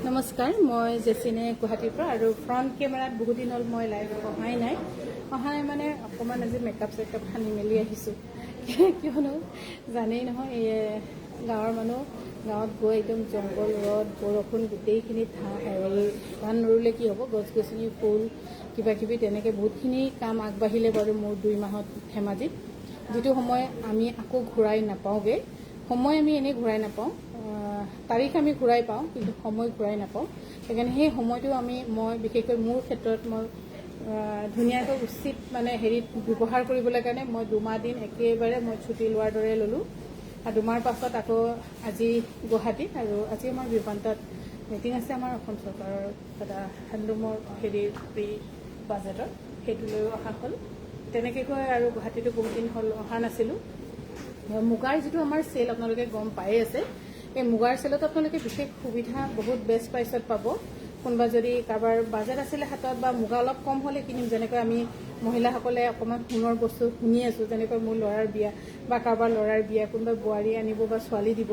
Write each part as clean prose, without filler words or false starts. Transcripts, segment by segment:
নমস্কাৰ, মই জেচিনে গুৱাহাটীৰ পৰা। আৰু ফ্ৰণ্ট কেমেৰাত বহুত দিন হ'ল মই লাইভ অহাই নাই মানে অকণমান আজি মেকআপ চেকআপ সানি মেলি আহিছোঁ। কিয়নো জানেই নহয়, এই গাঁৱৰ মানুহ গাঁৱত গৈ একদম জংঘল, ৰ'দ, বৰষুণ গোটেইখিনি ধান নৰুলে কি হ'ব, গছ গছনি, ফুল কিবা কিবি তেনেকৈ বহুতখিনি কাম আগবাঢ়িলে বাৰু মোৰ 2 মাহত ধেমাজিত। যিটো সময় আমি আকৌ ঘূৰাই নাপাওঁগৈ, সময় আমি এনেই ঘূৰাই নাপাওঁ, তাৰিখ আমি ঘূৰাই পাওঁ কিন্তু সময় ঘূৰাই নাপাওঁ। সেইকাৰণে সেই সময়টো মই বিশেষকৈ মোৰ ক্ষেত্ৰত মই ধুনীয়াকৈ উচিত হেৰিত ব্যৱহাৰ কৰিবলৈ কাৰণে মই 2 মাহ দিন একেবাৰে মই ছুটি লোৱাৰ দৰে ল'লোঁ। আৰু 2 মাহৰ পাছত আকৌ আজি গুৱাহাটীত, আৰু আজি আমাৰ বিমানতাত মিটিং আছে আমাৰ অসম চৰকাৰৰ এটা হেণ্ডলুমৰ প্ৰি বাজেটৰ, সেইটো লৈ অহা হ'ল। তেনেকৈ আৰু গুৱাহাটীতো বহুত দিন হ'ল অহা নাছিলোঁ। মুগাৰ যিটো আমাৰ চেল আপোনালোকে গম পায়ে আছে, এই মুগাৰ চেলত আপোনালোকে বিশেষ সুবিধা বহুত বেষ্ট প্ৰাইচত পাব। কোনোবা যদি কাৰোবাৰ বাজেট আছিলে হাতত বা মুগা অলপ কম হ'লে কিনিম, যেনেকৈ আমি মহিলাসকলে অকণমান সোণৰ বস্তু শুনি আছোঁ, যেনেকৈ মোৰ ল'ৰাৰ বিয়া বা কাৰোবাৰ ল'ৰাৰ বিয়া, কোনোবা বোৱাৰী আনিব বা ছোৱালী দিব,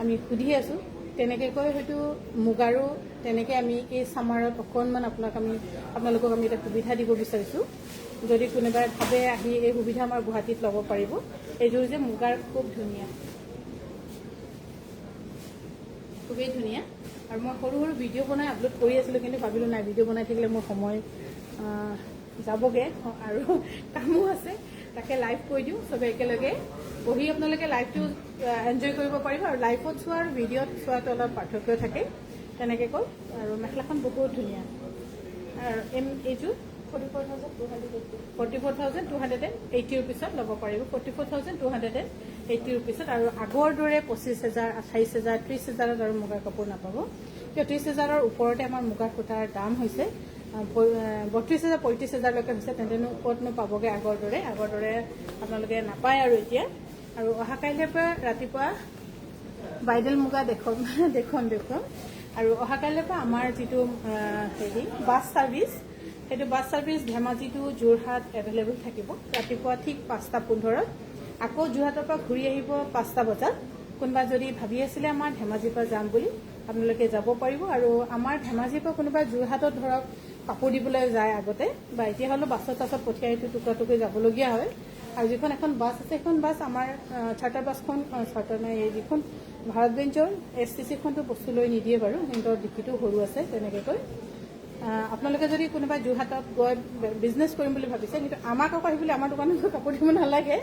আমি সুধি আছোঁ। তেনেকৈ হয়তো মুগাৰো তেনেকৈ আমি এই ছামাৰত অকণমান আপোনালোকক আমি এটা সুবিধা দিব বিচাৰিছোঁ। যদি কোনোবাই ভাবে আহি এই সুবিধা আমাৰ গুৱাহাটীত ল'ব পাৰিব। এইযোৰ যে মুগাৰ খুব ধুনীয়া, খুবেই ধুনীয়া। আৰু মই সৰু সৰু ভিডিঅ' বনাই আপলোড কৰি আছিলোঁ, কিন্তু ভাবিলোঁ নাই, ভিডিঅ' বনাই থাকিলে মোৰ সময় যাবগৈ আৰু কামো আছে, তাকে লাইভ কৰি দিওঁ। চবে একেলগে বহি আপোনালোকে লাইভটো এনজয় কৰিব পাৰিব। আৰু লাইভত চোৱা আৰু ভিডিঅ'ত চোৱাটো অলপ পাৰ্থক্য থাকে, তেনেকৈ কয়। আৰু মেখেলাখন বহুত ধুনীয়া। আৰু এইযোৰ 44,280 ৰুপিছত ল'ব পাৰিব, 44,280 ৰুপিছত। আৰু আগৰ দৰে 25,000, 28,000, 30,000 আৰু মুগাৰ কাপোৰ নাপাব। কিয় 30,000ৰ ওপৰতে আমাৰ মুগাৰ সূতাৰ দাম হৈছে 32,000, 35,000লৈকে হৈছে। তেন্তেনো ক'তনো পাবগৈ আগৰ দৰে আপোনালোকে নাপায় আৰু এতিয়া। আৰু অহা কাইলৈৰ পৰা ৰাতিপুৱা ব্ৰাইডেল মুগা দেখুৱাম। আৰু অহা কাইলৈৰ পৰা আমাৰ যিটো বাছ ছাৰ্ভিচ, সেইটো bus service Dhemaji to Jorhat available থাকিব। ৰাতিপুৱা ঠিক 5:15। আকৌ যোৰহাটৰ পৰা ঘূৰি আহিব 5টা বজাত। কোনোবা যদি ভাবি আছিলে আমাৰ ধেমাজিৰ পৰা যাম বুলি, আপোনালোকে যাব পাৰিব। আৰু আমাৰ ধেমাজিৰ পৰা কোনোবা যোৰহাটত ধৰক কাপোৰ দিবলৈ যায় আগতে, বা এতিয়া হ'লেও বাছত পঠিয়াই টুকুৰা যাবলগীয়া হয়। আৰু যিখন এখন বাছ আছে, সেইখন বাছ আমাৰ চাৰ্টাৰ বাছখন, যিখন ভাৰত বেঞ্চৰ STC-খনতো বস্তু লৈ নিদিয়ে বাৰু, সিহঁতৰ ডিকিটো সৰু আছে তেনেকৈ। আপোনালোকে যদি কোনোবা যোৰহাটত গৈ বিজনেছ কৰিম বুলি ভাবিছে, কিন্তু আমাক আকৌ আহিবলৈ আমাৰ দোকানত গৈ কাপোৰ দিব নালাগে।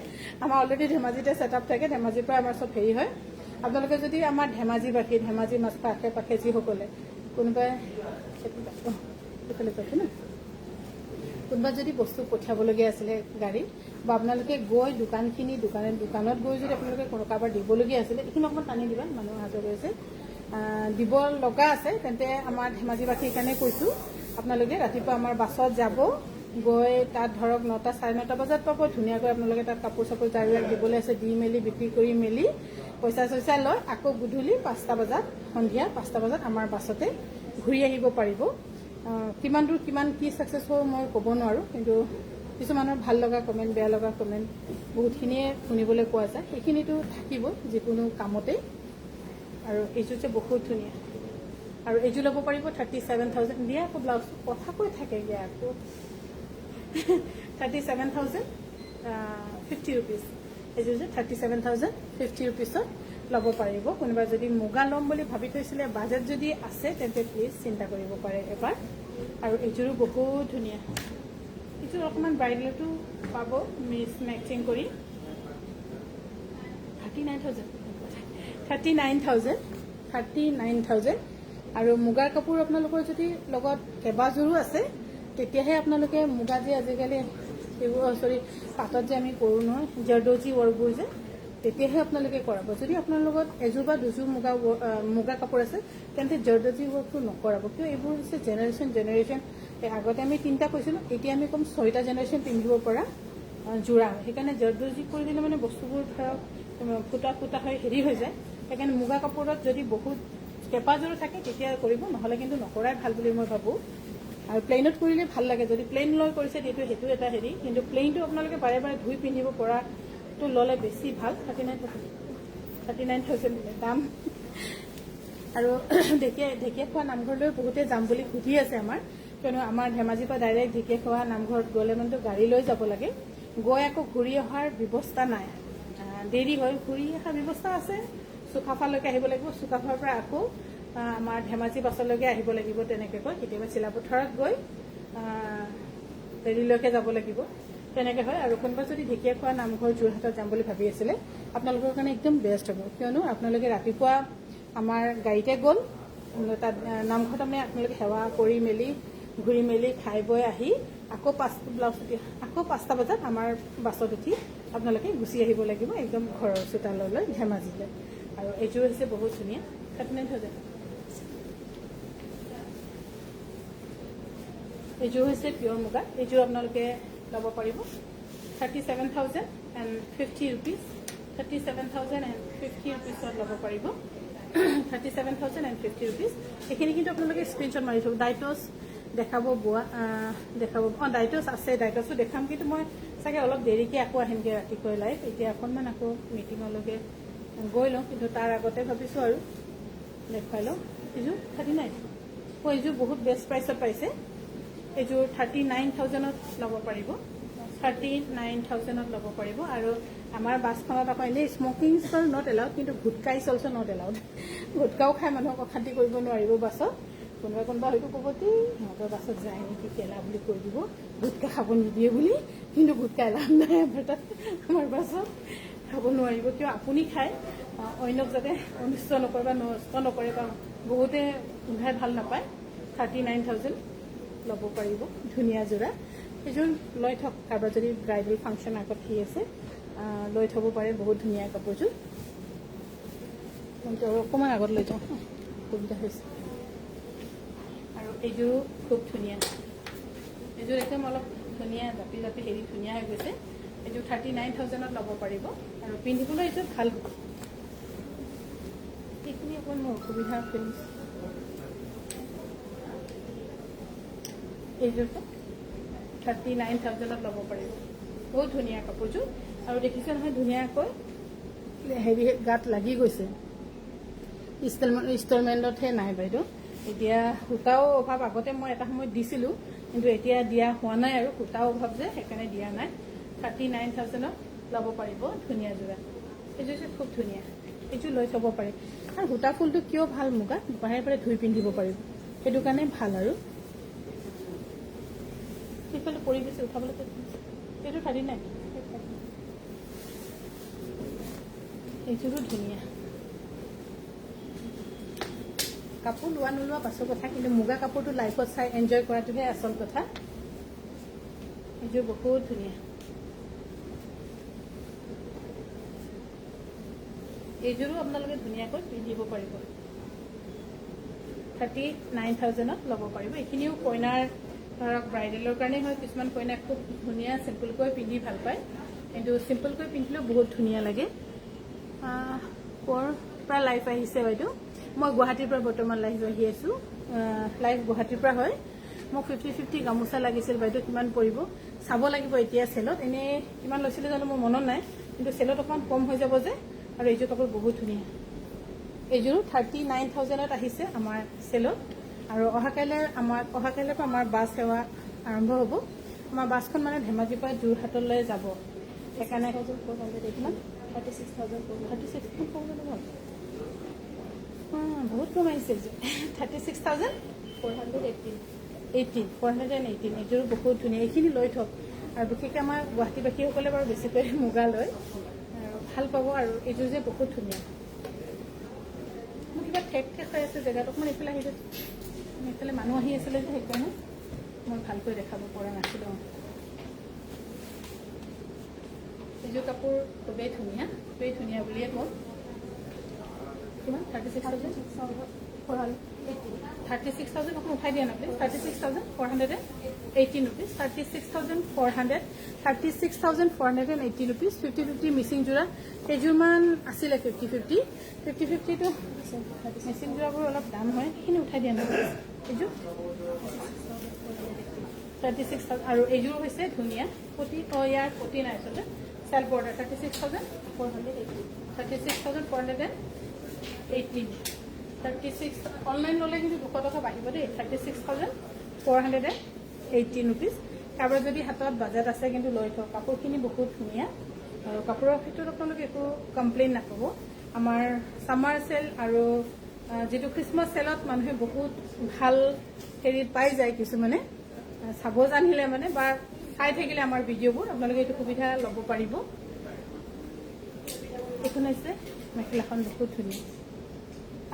আমাৰ অলৰেডি ধেমাজিতে ছেটআপ থাকে, ধেমাজিৰ পৰা আমাৰ চব হেৰি হয়। আপোনালোকে যদি আমাৰ ধেমাজিবাসী, ধেমাজি আশে পাশে যিসকলে কোনোবাই যদি বস্তু পঠিয়াবলগীয়া আছিলে গাড়ীত, বা আপোনালোকে গৈ দোকানত গৈ যদি আপোনালোকে কাৰোবাৰ দিবলগীয়া আছিলে, এইখিনি অকণমান টানি দিবা, মানুহ অহা যোৱা কৰিছে, দিব লগা আছে, তেন্তে আমাৰ ধেমাজিবাসীৰ কাৰণে কৈছোঁ, আপোনালোকে ৰাতিপুৱা আমাৰ বাছত যাব, গৈ তাত ধৰক 9টা, 9:30 বজাত পাব। ধুনীয়াকৈ আপোনালোকে তাত কাপোৰ চাপোৰ যাৰ দিবলৈ আছে দি মেলি বিক্ৰী কৰি মেলি পইচা চইচা লৈ আকৌ গধূলি 5টা বজাত, সন্ধিয়া 5টা বজাত আমাৰ বাছতে ঘূৰি আহিব পাৰিব। কিমান দূৰ কি ছাকচেছ হ'ব মই ক'ব নোৱাৰোঁ, কিন্তু কিছুমানৰ ভাল লগা কমেণ্ট, বেয়া লগা কমেণ্ট বহুতখিনিয়ে শুনিবলৈ পোৱা যায়। সেইখিনিতো থাকিব যিকোনো কামতেই। আৰু এইযোৰ যে বহুত ধুনীয়া। আৰু এইযোৰ ল'ব পাৰিব 37,000 দিয়া। আকৌ ব্লাউজ কথা কৈ থাকে দিয়া, আকৌ 37,050 ৰুপিজ। এইযোৰ যে 37,050 ৰুপিজত ল'ব পাৰিব। কোনোবা যদি মুগা ল'ম বুলি ভাবি থৈছিলে, বাজেট যদি আছে, তেন্তে প্লিজ চিন্তা কৰিব পাৰে এবাৰ। আৰু এইযোৰো বহুত ধুনীয়া। এইযোৰ অকণমান ব্ৰাইডেলতো পাব মেচিং কৰি। 39,000। আৰু মুগাৰ কাপোৰ আপোনালোকৰ যদি লগত কেইবাযোৰো আছে, তেতিয়াহে আপোনালোকে মুগা যে আজিকালি পাটত যে আমি কৰোঁ নহয়, জৰদোজী ৱৰ্কবোৰ যে, তেতিয়াহে আপোনালোকে কৰাব। যদি আপোনাৰ লগত এযোৰ বা দুযোৰ মুগা কাপোৰ আছে, তেন্তে জৰদোজী ৱৰ্কটো নকৰাব। কিয় এইবোৰ হৈছে জেনেৰেশ্যন। আগতে আমি 3টা কৈছিলোঁ, এতিয়া আমি ক'ম 6টা জেনেৰেশ্যন পিন্ধিব পৰা যোৰা। সেইকাৰণে জৰদোজী কৰি দিলে মানে বস্তুবোৰ ধৰক ফুটা হৈ হেৰি হৈ যায়। সেইকাৰণে মুগা কাপোৰত যদি বহুত কেইবাযোৰো থাকে তেতিয়া কৰিব, নহ'লে কিন্তু নকৰাই ভাল বুলি মই ভাবোঁ। আৰু প্লেইনত কৰিলে ভাল লাগে যদি প্লেইন লৈ কৰিছে সেইটো এটা হেৰি কিন্তু প্লেইনটো আপোনালোকে বাৰে বাৰে ধুই পিন্ধিব পৰাটো ল'লে বেছি ভাল 39,000 দাম আৰু ঢেকীয়াখোৱা নামঘৰলৈ বহুতে যাম বুলি সুধি আছে আমাৰ কিয়নো আমাৰ ধেমাজিৰ পৰা ডাইৰেক্ট ঢেকীয়াখোৱা নামঘৰত গ'লে মানে গাড়ী লৈ যাব লাগে গৈ আকৌ ঘূৰি অহাৰ ব্যৱস্থা নাই দেৰি হয় ঘূৰি অহাৰ ব্যৱস্থা আছে চুকাফালৈকে আহিব লাগিব চুকাফাৰ পৰা আকৌ আমাৰ ধেমাজি বাছলৈকে আহিব লাগিব তেনেকৈ কয় কেতিয়াবা চিলাপথাৰত গৈ দেৰিলৈকে যাব লাগিব তেনেকৈ হয় আৰু কোনোবা যদি ঢেকীয়াখোৱা নামঘৰ যোৰহাটত যাম বুলি ভাবি আছিলে আপোনালোকৰ কাৰণে একদম বেষ্ট হ'ব কিয়নো আপোনালোকে ৰাতিপুৱা আমাৰ গাড়ীতে গ'ল তাত নামঘৰত মানে আপোনালোকে সেৱা কৰি মেলি ঘূৰি মেলি খাই বৈ আহি আকৌ 5টা বজাত আমাৰ বাছত উঠি আপোনালোকে গুচি আহিব লাগিব একদম ঘৰৰ চোতাললৈ ধেমাজিলৈ আৰু এইযোৰ হৈছে বহুত ধুনীয়া 39,000 এইযোৰ হৈছে পিয়ৰ মুগা এইযোৰ আপোনালোকে ল'ব পাৰিব 37,050 ৰুপিজ 37,050 ৰুপিজত ল'ব পাৰিব 37,050 ৰুপিজ এইখিনি কিন্তু আপোনালোকে স্ক্ৰীনশ্বট মাৰি থ'ব ডাইটছ দেখাব দেখাব ডাইটছ আছে ডাইটছো দেখাম কিন্তু মই চাগে অলপ দেৰিকৈ আকৌ আহিমগৈ ৰাতিকৈ লাইভ এতিয়া অকণমান আকৌ মিটিঙলৈকে গৈ লওঁ কিন্তু তাৰ আগতে ভাবিছোঁ আৰু দেখুৱাই লওঁ এইযোৰ 39 এইযোৰ বহুত বেষ্ট প্ৰাইচত পাইছে এইযোৰ 39,000ত ল'ব পাৰিব 39,000ত ল'ব পাৰিব আৰু আমাৰ বাছখনত আকৌ এনেই স্মকিং ষ্টল নট এলাউড কিন্তু gutka is also' not allowed গুটকাও খাই মানুহক অশান্তি কৰিব নোৱাৰিব বাছত কোনোবা হয়তো ক'ব দেই সিহঁতৰ বাছত যায় নেকি কেলা বুলি কৈ দিব গুটকা খাব নিদিয়ে বুলি কিন্তু গুটকা এলাউড নাই আমাৰ তাত আমাৰ বাছত খাব নোৱাৰিব কিয় আপুনি খাই অন্যক যাতে অনিষ্ট নকৰে বা নষ্ট নকৰে বা বহুতে গোন্ধাই ভাল নাপায় 39,000 ল'ব পাৰিব ধুনীয়া যোৰা এইযোৰ লৈ থওক কাৰোবাৰ যদি ব্ৰাইডেল ফাংচন আগত আহি আছে লৈ থ'ব পাৰে বহুত ধুনীয়া কাপোৰযোৰ অকণমান আগত লৈ যাওঁ সুবিধা হৈছে আৰু এইযোৰো খুব ধুনীয়া এইযোৰ একদম অলপ ধুনীয়া জাপি জাপি হেৰি ধুনীয়া হৈ গৈছে এইযোৰ 39,000ত ল'ব পাৰিব আৰু পিন্ধিবলৈ এইযোৰ ভাল হ'ব এইখিনি অকণমান মোৰ অসুবিধা ফিলিংছ এইযোৰটো 39,000ত ল'ব পাৰিব বহুত ধুনীয়া কাপোৰযোৰ আৰু দেখিছে নহয় ধুনীয়াকৈ হেৰি গাত লাগি গৈছে ইনষ্টলমেণ্টতহে নাই বাইদেউ এতিয়া সূতাও অভাৱ আগতে মই এটা সময়ত দিছিলোঁ কিন্তু এতিয়া দিয়া হোৱা নাই আৰু সূতাও অভাৱ যে সেইকাৰণে দিয়া নাই 39,000ত ল'ব পাৰিব ধুনীয়া যোৰা এইযোৰ খুব ধুনীয়া এইযোৰ লৈ থ'ব পাৰে আৰু সূতা ফুলটো কিয় ভাল মুগা বাহিৰে বাহিৰে ধুই পিন্ধিব পাৰিব সেইটো কাৰণে ভাল আৰু সেইফালে পৰি গৈছে উঠাবলৈ এইটো 39 এইযোৰো ধুনীয়া কাপোৰ লোৱা নোলোৱা পাছৰ কথা কিন্তু মুগা কাপোৰটো লাইফত চাই এনজয় কৰাটোহে আচল কথা এইযোৰ বহুত ধুনীয়া এইযোৰো আপোনালোকে ধুনীয়াকৈ পিন্ধিব পাৰিব 39,000ত ল'ব পাৰিব এইখিনিও কইনাৰ ধৰক ব্ৰাইডেলৰ কাৰণেই হয় কিছুমান কইনাই খুব ধুনীয়া চিম্পলকৈ পিন্ধি ভাল পায় কিন্তু চিম্পলকৈ পিন্ধিলেও বহুত ধুনীয়া লাগে ক'ৰ পৰা লাইভ আহিছে বাইদেউ মই গুৱাহাটীৰ পৰা বৰ্তমান লাইভ আহি আছোঁ লাইভ গুৱাহাটীৰ পৰা হয় মোক 50-50 গামোচা লাগিছিল বাইদেউ কিমান পৰিব চাব লাগিব এতিয়া চেলত এনেই কিমান লৈছিলে জানো মোৰ মনত নাই কিন্তু চেলত অকণমান কম হৈ যাব যে আৰু এইযোৰ কাপোৰ বহুত ধুনীয়া এইযোৰো 39,000ত আহিছে আমাৰ চেলত আৰু অহাকাইলৈ পৰা আমাৰ বাছ সেৱা আৰম্ভ হ'ব আমাৰ বাছখন মানে ধেমাজিৰ পৰা যোৰহাটলৈ যাব সেইকাৰণে 36,000 বহুত কম আহিছে 36,418 এইযোৰো বহুত ধুনীয়া এইখিনি লৈ থওক আৰু বিশেষকৈ আমাৰ গুৱাহাটীবাসীসকলে বাৰু বেছিকৈ মুগা লয় আৰু ভাল পাব আৰু এইযোৰ যে বহুত ধুনীয়া মোৰ কিবা ঠেক হৈ আছে জেগাত অকণমান এইফালে আহিছে এইফালে মানুহ আহি আছিলে যে সেইকাৰণে মই ভালকৈ দেখাব পৰা নাছিলোঁ এইযোৰ কাপোৰ খুবেই ধুনীয়া বুলিয়ে কওঁ কিমান 36,000 অকণ উঠাই দিয়া নাই 36,418 ৰুপিজ 36,418 ৰুপিজ 50-50 মিচিং যোৰা কেইযোৰমান আছিলে 50-50 টো মিচিং যোৰাবোৰ অলপ দাম হয় সেইখিনি উঠাই দিয়া নাই এইযোৰ 36,000 আৰু এইযোৰ হৈছে ধুনীয়া ইয়াৰ পটি নাই আচলতে চেল্ফ বৰ্ডাৰ 36,480 36,418 36 অনলাইন ল'লে কিন্তু 200 টকা বাঢ়িব দেই 36,418 ৰুপিজ কাৰোবাৰ যদি হাতত বাজেট আছে কিন্তু লৈ থওক কাপোৰখিনি বহুত ধুনীয়া আৰু কাপোৰৰ ক্ষেত্ৰত আপোনালোকে একো কমপ্লেইন নাপাব আমাৰ ছামাৰ চেল আৰু যেটো খ্ৰীষ্টমাছ চেলত মানুহে বহুত ভাল হেৰিত পাই যায় কিছুমানে চাব জানিলে মানে বা চাই থাকিলে আমাৰ ভিডিঅ'বোৰ আপোনালোকে এইটো সুবিধা ল'ব পাৰিব এইখন হৈছে মেখেলাখন বহুত ধুনীয়া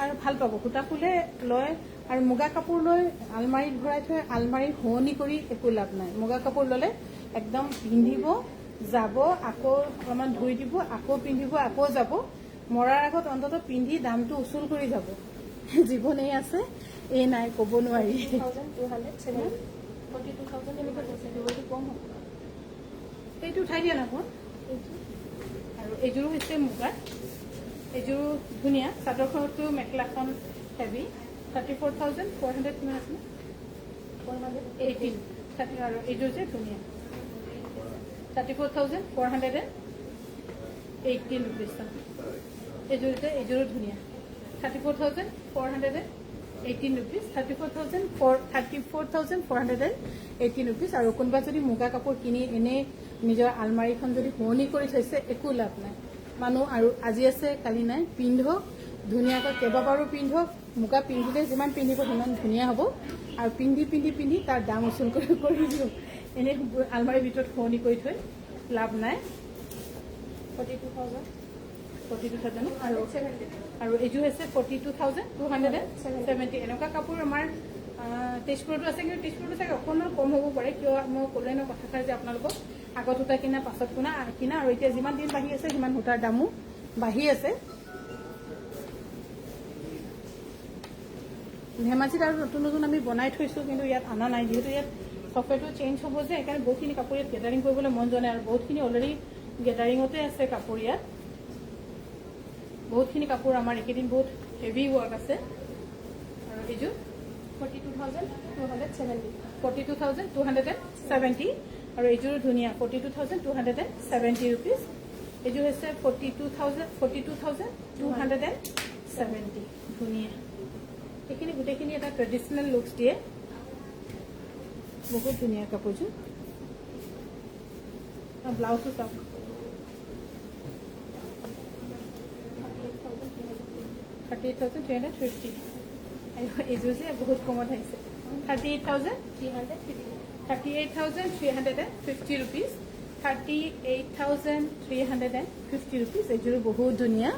আৰু ভাল পাব সূতা ফুলে লয় আৰু মুগা কাপোৰ লৈ আলমাৰীত ভৰাই থৈ আলমাৰীত শুৱনি কৰি একো লাভ নাই মুগা কাপোৰ ল'লে একদম পিন্ধিব যাব আকৌ অকণমান ধুই দিব আকৌ পিন্ধিব আকৌ যাব মৰাৰ আগত অন্তত পিন্ধি দামটো উচুল কৰি যাব জীৱনেই আছে এই নাই ক'ব নোৱাৰি 42,000 এনেকৈ কৈছে দিবটো কম হ'ব এইটো উঠাই দিয়া নাপাব আৰু এইযোৰো হৈছে মুগাৰ এইযোৰো ধুনীয়া চাদৰখনতো মেখেলাখন হেভি 34,400 কিমান আছে 418 আৰু এইযোৰ যে ধুনীয়া 34,418 ৰুপিজ এইযোৰো ধুনীয়া 34,418 ৰুপিজ 34,418 ৰুপিজ আৰু কোনোবা যদি মুগা কাপোৰ কিনি এনেই নিজৰ আলমাৰীখন যদি শুৱনি কৰি থৈছে একো লাভ নাই মানুহ আৰু আজি আছে কালি নাই পিন্ধক ধুনীয়াকৈ কেইবাবাৰো পিন্ধক মুগা পিন্ধিলে যিমান পিন্ধিব সিমান ধুনীয়া হ'ব আৰু পিন্ধি পিন্ধি পিন্ধি তাৰ দাম উচুল কৰি দিওঁ এনেই আলমাৰীৰ ভিতৰত শুৱনি কৰি থৈ লাভ নাই 42,000 আৰু এইযোৰ হৈছে 42,270 এনেকুৱা কাপোৰ আমাৰ তেজপুৰতো আছে কিন্তু তেজপুৰতো চাগে অকণমান কম হ'ব পাৰে কিয় মই ক'লে ন কথাষাৰ যে আপোনালোকক আগত সূতা কিনা পাছত কিনা আৰু এতিয়া যিমান দিন বাঢ়ি আছে সিমান সূতাৰ দামো বাঢ়ি আছে ধেমাজিত আৰু নতুন নতুন আমি বনাই থৈছোঁ কিন্তু ইয়াত অনা নাই যিহেতু ইয়াত ছফ্টৱেৰটো চেঞ্জ হ'ব যে সেইকাৰণে বহুতখিনি কাপোৰ ইয়াত গেডাৰিং কৰিবলৈ মন যোৱা নাই আৰু বহুতখিনি অলৰেডি গেডাৰিঙতে আছে কাপোৰ ইয়াত বহুতখিনি কাপোৰ আমাৰ এইকেইদিন বহুত হেভি ৱৰ্ক আছে আৰু এইযোৰ 42,270 আৰু এইযোৰো ধুনীয়া 42,270 ৰুপিজ এইযোৰ হৈছে 42,270 ধুনীয়া এইখিনি গোটেইখিনি এটা ট্ৰেডিশ্যনেল লুকছ দিয়ে বহুত ধুনীয়া কাপোৰযোৰ ব্লাউজো চাওক 38,350 এইযোৰ যে বহুত কমত আহিছে 38,350 ৰুপিজ 38,350 ৰুপিজ এইযোৰো বহুত ধুনীয়া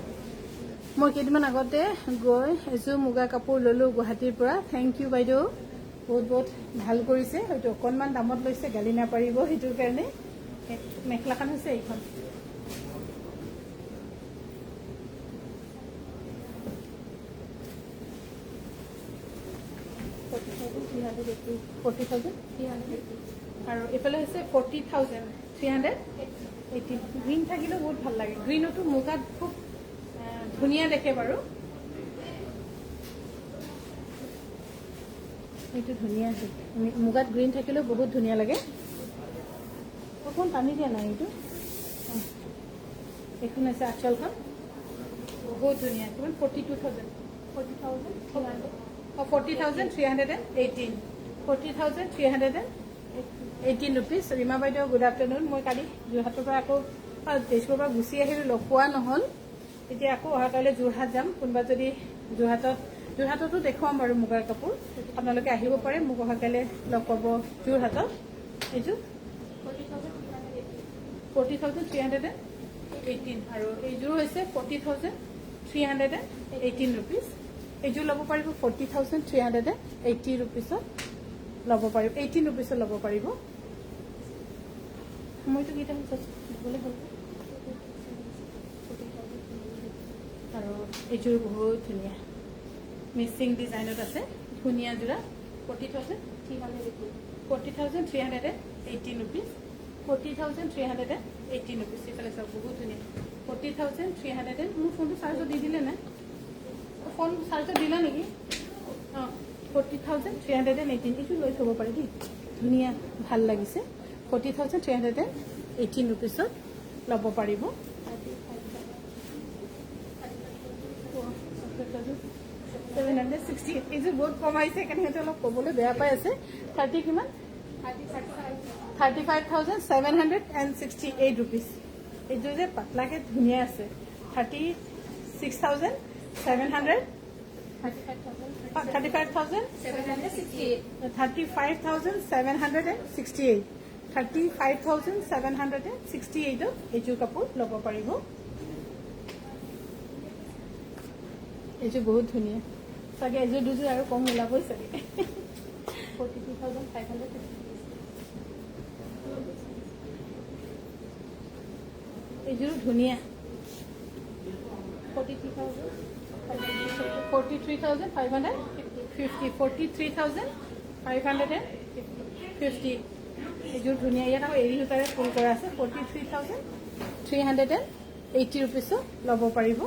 মই কেইদিনমান আগতে গৈ এযোৰ মুগা কাপোৰ ল'লোঁ গুৱাহাটীৰ পৰা থেংক ইউ বাইদেউ বহুত বহুত ভাল কৰিছে হয়তো অকণমান দামত লৈছে গালি নাপাৰিব সেইটোৰ কাৰণে মেখেলাখন হৈছে এইখন আৰু এইফালে হৈছে 40,380 গ্ৰীণ থাকিলেও বহুত ভাল লাগে গ্ৰীণতো মুগাত খুব ধুনীয়া দেখে বাৰু এইটো ধুনীয়া আছে মুগাত গ্ৰীণ থাকিলেও বহুত ধুনীয়া লাগে অকণ টানি দিয়া নাই এইটো এইখন হৈছে আঁচলখন বহুত ধুনীয়া কিমান 42,000 40,318 ৰুপিজ ৰীমা বাইদেউ গুড আফটাৰনুন মই কালি যোৰহাটৰ পৰা আকৌ তেজপুৰৰ পৰা গুচি আহিলোঁ লগ পোৱা নহ'ল এতিয়া আকৌ অহাকাইলৈ যোৰহাট যাম কোনোবা যদি যোৰহাটতো দেখুৱাম বাৰু মুগাৰ কাপোৰ আপোনালোকে আহিব পাৰে মোক অহাকাইলৈ লগ পাব যোৰহাটত এইযোৰ 40,318 আৰু এইযোৰো হৈছে 40,318 ৰুপিজ এইযোৰ ল'ব পাৰিব 40,380 ৰুপিজত ল'ব পাৰিব 18 ৰুপিজত ল'ব পাৰিব সময়টো কেইটা দিবলৈ হ'ল আৰু এইযোৰ বহুত ধুনীয়া মিক্সিং ডিজাইনত আছে ধুনীয়া যোৰা 40,318 ৰুপিজ 40,318 ৰুপিজ এইফালে চাওক বহুত ধুনীয়া 40,300 মোৰ ফোনটো চাৰ্জত দি দিলে নাই ফোন চাৰ্জত দিলা নেকি অঁ 40,318 এইটো লৈ থ'ব পাৰি দেই ধুনীয়া ভাল লাগিছে 40,318 ৰুপিছত ল'ব পাৰিব 768 এই যে বহুত কমাইছে কাৰণে সিহঁতে অলপ ক'বলৈ বেয়া পাই আছে 30 কিমান 35,768 ৰুপিজ এইযোৰ যে পাতলাকৈ ধুনীয়া আছে 36,700 35,768 এইযোৰ কাপোৰ ল'ব পাৰিব এইযোৰ বহুত ধুনীয়া চাগে এযোৰ দুযোৰ আৰু কম ওলাবই চাগে 42,500 এইযোৰো ধুনীয়া 43,550 এইযোৰ ধুনীয়া ইয়াত আকৌ এৰী সূতাৰে ফুল কৰা আছে 43,380 ৰুপিছো ল'ব পাৰিব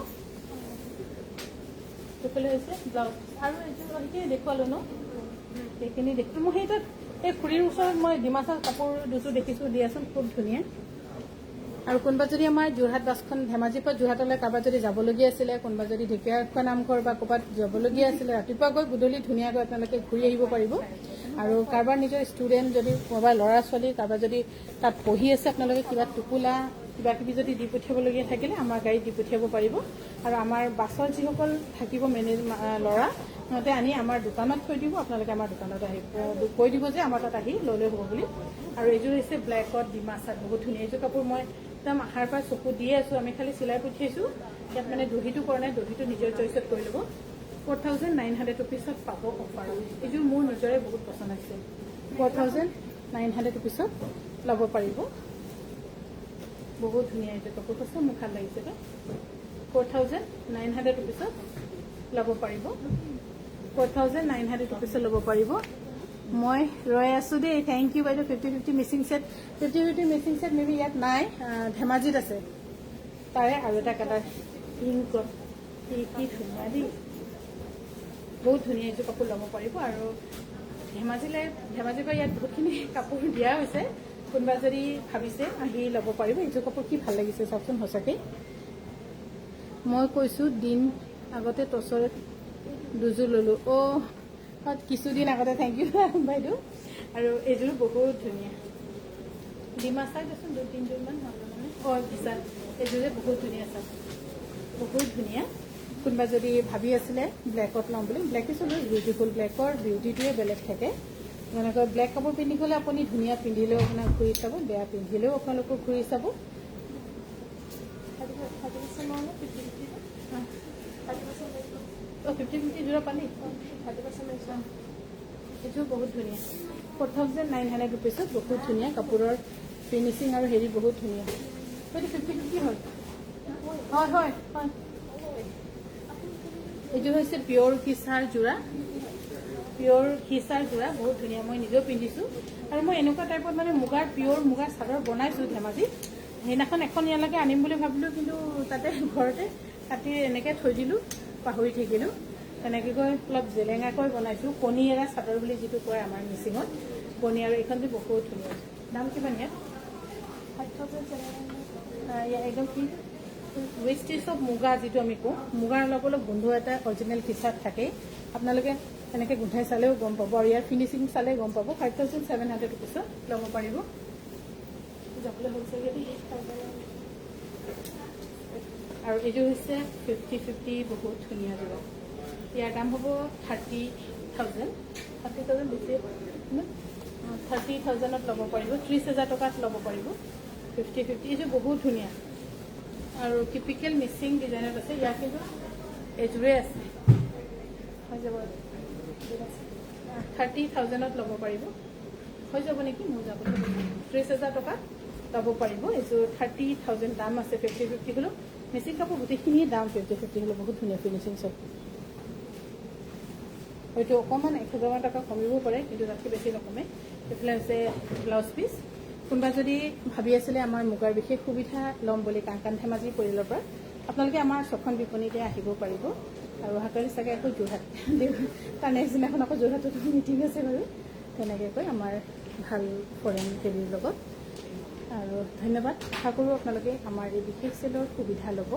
এইফালে হৈছে ব্লাউজ আৰু এইযোৰ সেইখিনি দেখুৱালো ন সেইখিনি দেখোঁ মই সেইটোত এই খুৰীৰ ওচৰত মই ডিমাচাৰ কাপোৰ দুযোৰ দেখিছোঁ দিয়াচোন খুব ধুনীয়া আৰু কোনোবা যদি আমাৰ যোৰহাট বাছখন ধেমাজিৰ পৰা যোৰহাটলৈ কাৰোবাৰ যদি যাবলগীয়া আছিলে কোনোবা যদি ঢেকীয়াখোৱা নামঘৰ বা ক'ৰবাত যাবলগীয়া আছিলে ৰাতিপুৱা গৈ গধূলি ধুনীয়াকৈ আপোনালোকে ঘূৰি আহিব পাৰিব আৰু কাৰোবাৰ নিজৰ ষ্টুডেণ্ট যদি কোনোবা ল'ৰা ছোৱালী কাৰোবাৰ যদি তাত পঢ়ি আছে আপোনালোকে কিবা টোপোলা কিবা কিবি যদি দি পঠিয়াবলগীয়া থাকিলে আমাৰ গাড়ীত দি পঠিয়াব পাৰিব আৰু আমাৰ বাছত যিসকল থাকিব ল'ৰা সিহঁতে আনি আমাৰ দোকানত থৈ দিব আপোনালোকে আমাৰ দোকানত আহি কৈ দিব যে আমাৰ তাত আহি লৈ হ'ব বুলি আৰু এইযোৰ হৈছে ব্লেকত ডিমাচাত বহুত ধুনীয়া এইযোৰ কাপোৰ মই একদম আহাৰ পৰা চকু দিয়ে আছোঁ আমি খালি চিলাই পঠিয়াইছোঁ ইয়াত মানে দহিটো কৰা নাই দহিটো নিজৰ চইচত কৰি ল'ব 4,900 ৰুপিছত পাব অফাৰত এইযোৰ মোৰ নিজৰে বহুত পচন্দ হৈছে 4,900 ৰুপিছত ল'ব পাৰিব বহুত ধুনীয়া এইযোৰ কাপোৰ কৈছে মোক ভাল লাগিছে 4,900 ৰুপিছত ল'ব পাৰিব 4,900 ৰুপিছত ল'ব পাৰিব মই ৰৈ আছোঁ দেই থেংক ইউ বাইদেউ 50-50 Mising set 50-50 Mising set maybe ইয়াত নাই ধেমাজিত আছে তাৰে আৰু এটা কালাৰ পিংকত কি ধুনীয়া দেই বহুত ধুনীয়া এইযোৰ কাপোৰ ল'ব পাৰিব আৰু ধেমাজিৰ পৰা ইয়াত বহুতখিনি কাপোৰ দিয়া হৈছে কোনোবা যদি ভাবিছে আহি ল'ব পাৰিব এইযোৰ কাপোৰ কি ভাল লাগিছে চাওকচোন সঁচাকৈ মই কৈছোঁ দিন আগতে টচৰত দুযোৰ ল'লোঁ কিছুদিন আগতে থেংক ইউ বাইদেউ আৰু এইযোৰ বহুত ধুনীয়া ডিমাচাৰ দেচোন 2-3যোৰমান বিশাল এইযোৰে বহুত ধুনীয়া চাওক বহুত ধুনীয়া কোনোবা যদি ভাবি আছিলে ব্লেকত ল'ম বুলি ব্লেক ইজ অলৱেজ বিউটিফুল ব্লেকৰ বিউটিটোৱে বেলেগ থাকে যেনেকৈ ব্লেক কাপোৰ পিন্ধি গ'লে আপুনি ধুনীয়া পিন্ধিলেও আপোনাক ঘূৰি চাব বেয়া পিন্ধিলেও আপোনালোকক ঘূৰি চাব 50-50 যোৰা পালি 30% এইযোৰ বহুত ধুনীয়া 4,900 ৰুপিছত বহুত ধুনীয়া কাপোৰৰ ফিনিচিং আৰু হেৰি বহুত ধুনীয়া সেইটো 50-50 হয় হয় এইযোৰ হৈছে পিয়ৰ খিচাৰ যোৰা বহুত ধুনীয়া মই নিজেও পিন্ধিছোঁ আৰু মই এনেকুৱা টাইপত মানে পিয়ৰ মুগাৰ চাদৰ বনাইছোঁ ধেমাজিত সেইদিনাখন এখন ইয়ালৈকে আনিম বুলি ভাবিলোঁ কিন্তু তাতে ঘৰতে কাটি এনেকৈ থৈ দিলোঁ পাহৰি থাকিলোঁ তেনেকৈ গৈ অলপ জেলেঙাকৈ বনাইছোঁ কণী এৰা চাদৰ বুলি যিটো কয় আমাৰ মিচিঙত কণী আৰু এইখন যে বহুত ধুনীয়া দাম কিমান ইয়াত 5,700 একদম কি ৱেষ্টেজ অফ মুগা যিটো আমি কওঁ মুগাৰ অলপ অলপ গোন্ধ এটা অৰিজিনেল টিচাৰ্ট থাকেই আপোনালোকে এনেকৈ গোন্ধাই চালেও গম পাব আৰু ইয়াৰ ফিনিচিং চালে গম পাব 5,700 ৰুপিছত ল'ব পাৰিব যাবলৈ হ'ল চাগে আৰু এইযোৰ হৈছে 50-50 বহুত ধুনীয়া যোৰা ইয়াৰ দাম হ'ব 30,000 বেছি 30,000ত ল'ব পাৰিব 30,000 টকাত ল'ব পাৰিব 50-50 এইযোৰ বহুত ধুনীয়া আৰু টিপিকেল মিচিং ডিজাইনত আছে ইয়াৰ কিন্তু এইযোৰে আছে হৈ যাব 30,000ত ল'ব পাৰিব হৈ যাব নেকি মোৰ যাব 30,000 টকা ল'ব পাৰিব এইযোৰ 30,000 দাম আছে 50-50 হ'লেও মিচিং কাপোৰ গোটেইখিনিয়ে দাম 50-50 হ'লেও বহুত ধুনীয়া ফিনিচিং চব হয়তো অকণমান 1,000 টকা কমিবও পাৰে কিন্তু তাতকৈ বেছি নকমে এইফালে হৈছে ব্লাউজ পিচ কোনোবা যদি ভাবি আছিলে আমাৰ মুগাৰ বিশেষ সুবিধা ল'ম বুলি কাংকান ধেমাজি পৰিয়ালৰ পৰা আপোনালোকে আমাৰ ছখন বিপণীতে আহিব পাৰিব আৰু অহাকালি চাগে আকৌ যোৰহাট তাৰ নেক্সট দিনাখন আকৌ যোৰহাটত মিটিং আছে বাৰু তেনেকৈ কৈ আমাৰ ভাল ফৰেন কেবিৰ লগত। আৰু ধন্যবাদ। আশা কৰোঁ আপোনালোকে আমাৰ এই বিশেষ চেলৰ সুবিধা ল'ব।